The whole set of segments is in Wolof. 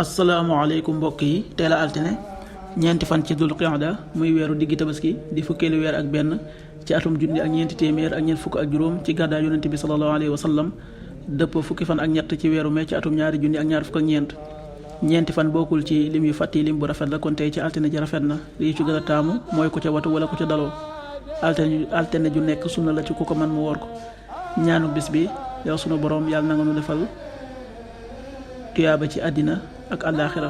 asalaamaaleykum mbokk yi tey la altine ñeenti fan ci dul qiyada muy weeru diggi tabaski di fukkeelu weer ak benn ci atum junni ak ñeenti téeméer ak ñeent fukk ak juróom ci gàddaa yonente bi sallallahu alayhi wa sallam dëpp fukki fan ak ñett ci weeru mai ci atum ñaari junni ak ñaar fukk ak ñeenti fan bokkul ci lim yu fàtti lim bu rafet la kon tey ci altine ji rafet na lii ci gën a taamu mooy ku ca watu wala ku ca daloo altine ju nekk sunna la ci ku ko man mu woor ko ñaanu bis bi yow sunu borom yàlla na nga nu defal tuyaaba ci àddina ak àllaaxira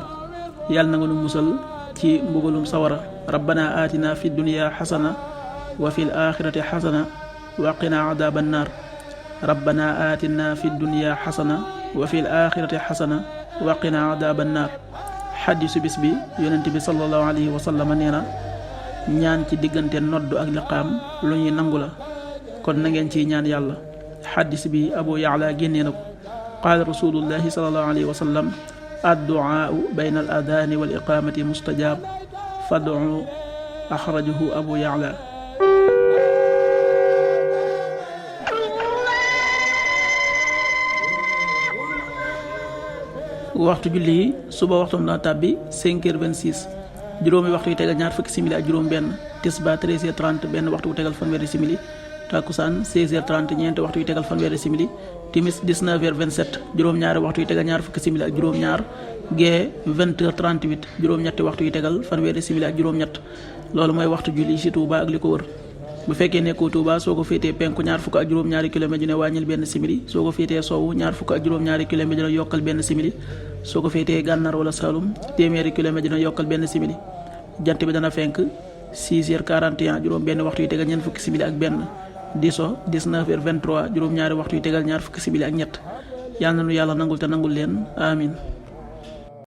yàlla na nga nu musal ci mbugalum sawara rabbana atina fi dunya xasana wa fil axirati xasana wa qina adaban naar rabbana atina fi dunya xasana wa fil axirati xasana wa qina adaban naar xadisu bis bi yonent bi sallallahu alayhi wa sallam nee na ñaan ci diggante noddu ak liqaam lu ñuy nangu la kon na ngeen ciy ñaan yàlla xadis bi abu yaala génnee na ko qaala rasulullahi sallallahu alayhi wa sallam adduaau bayna al adani wal iqamati mustajab fad'u axrajahu abu yaala. waxtu julli yi suba waxtum dana tàbbi 5h26 juróomi waxtu yi tegal ñaar fukki simili ak juróom benn tisba 13h30 benn waxtu wu tegal fanweeri simili takkusaan 16h30 ñeenti waxtu yi tegal fanweeri simili timis 19h27 juróom-ñaari waxtu yi tegal ñaar fukki simili ak juróom-ñaar gee 20h38 juróom-ñetti waxtu yi tegal fanweeri simili ak juróom-ñett loolu mooy waxtu julli ci Touba ak li ko wër bu fekkee nekkoo Touba soo ko féetee penku ñaar fukk ak juróom-ñaari kilomètre dina wàññil benn simili soo ko féetee sowwu ñaar fukk ak juróom-ñaari kilomètre dina yokkal benn simili soo ko féetee gànnaar wala Saloum téeméeri kilomètre dina yokkal benn simili jant bi dana fenk 6h41 juróom benn waxtu yi tegal ñeent fukki simili ak benn diso 19h23 juróom-ñaari waxtu yi tegal ñaar fukki simili ak ñett yàlla na nu yàlla nangul te nangul leen amin